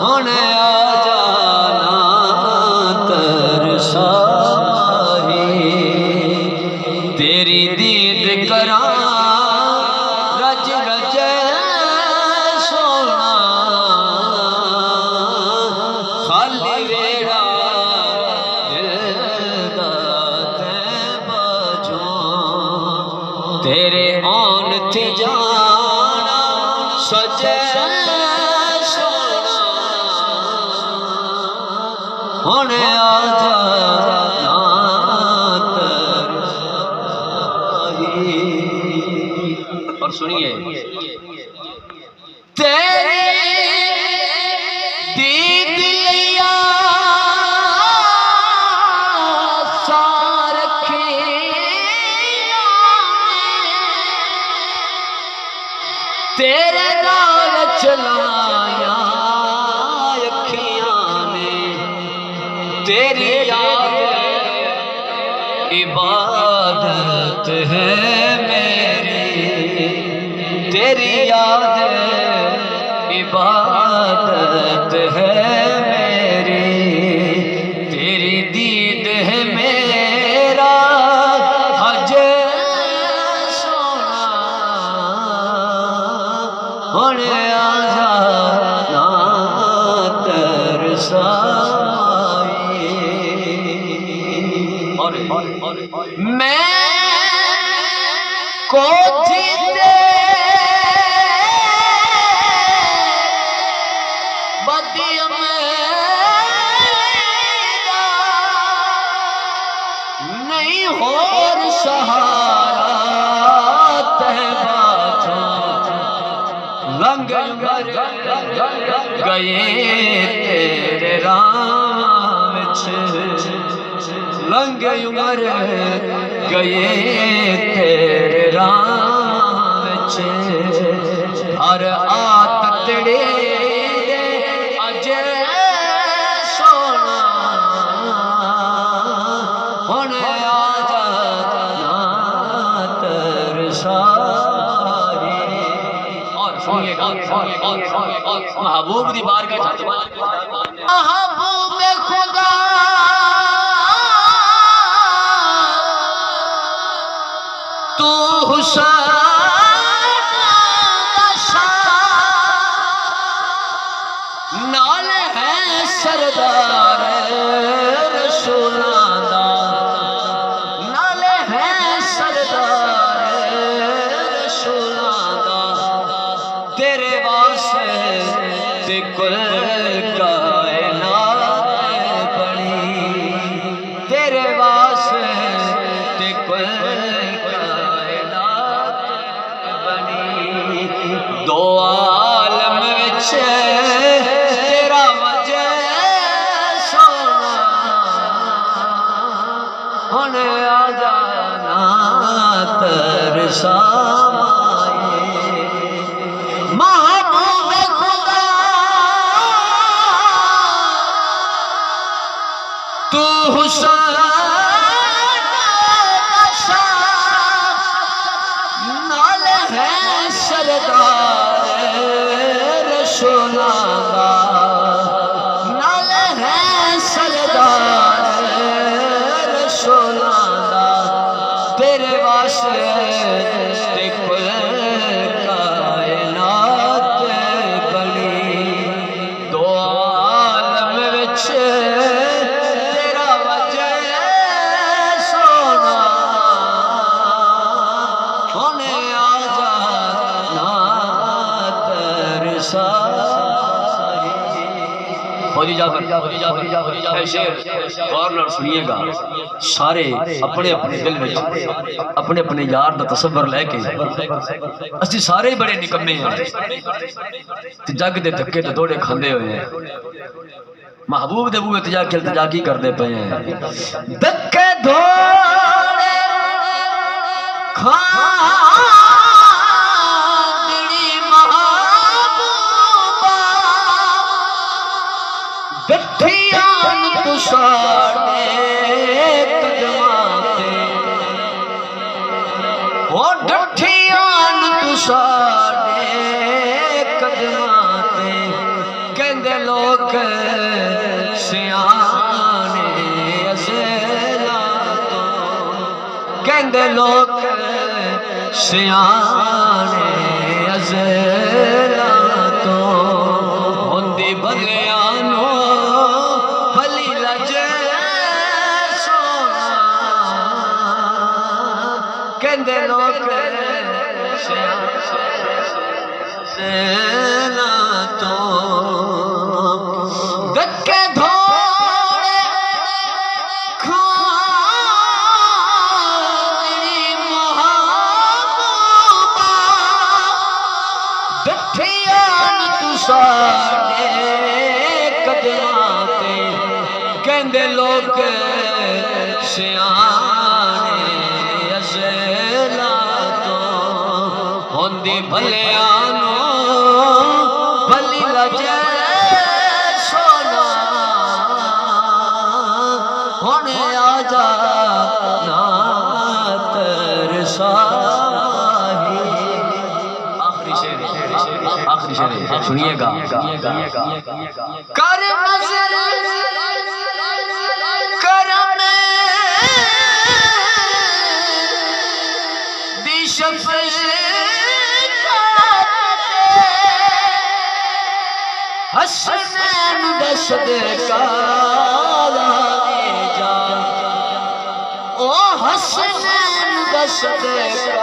हुण आ जाना तरसा तेरी दीद करा रज रज सोना खाली वेड़ा दिल दा ते बाजो तेरे आन ते जाना सजे सोना हुण आ जाना और सुनिए तेरी दीद लिया सार तेरे नाल चलाया अखियां ने तेरी याद इबादत है तेरी याद इबादत है मेरी तेरी दीद है मेरा हज सोना हुण आ जाना तरसा मैं को जीते नहीं होर सहारा तहबाजा लंग गए तेरे राम लंग उमर गए तेरे राम हर आत तेरे महबूब दी बारगाह महबूब खुदा तू हुसैन नाल है सरदार रसूलां दा नाल है सरदार रसूलां दा तेरे वास्ते कुल कायनात बनी तेरे वास्ते कुल कायनात बनी दो आलम विच तेरा वजह सोना हुण आ जाना तरसा तू हुसैन नाल है सरदार रसूलां दा नाल है सरदार रसूलां दा तेरे वास्ते कुल कायनात बनी दो आलम विच गौर सुनिएगा सारे अपने अपने दिल में अपने अपने यार का तस्वर लैके असि सारे बड़े निकम्मे हैं जग के धक्के तो दौड़े खांदे हुए हैं महबूब दे बूहे जाके इल्तिजा की करते पे हैं धक्के दौड़े कहते कहंदे लोग सियाने अज़ला तो कहंदे लोग सियाने अज़ला तो होंदी भलियानो भली लजे सोना कहंदे लोग सियाने तो धक्के धोड़े खानी महबूबा डठियान तू साडे कदमां ते कहंदे लोग सियाने अज़ला तो होंदी भलियानो भली लजे सोना होने आजा ना तरसाही। आखिरी शेर सुनिएगा। कर नज़र करम दी हसनैन दसदका जा ओ हसनैन दसदका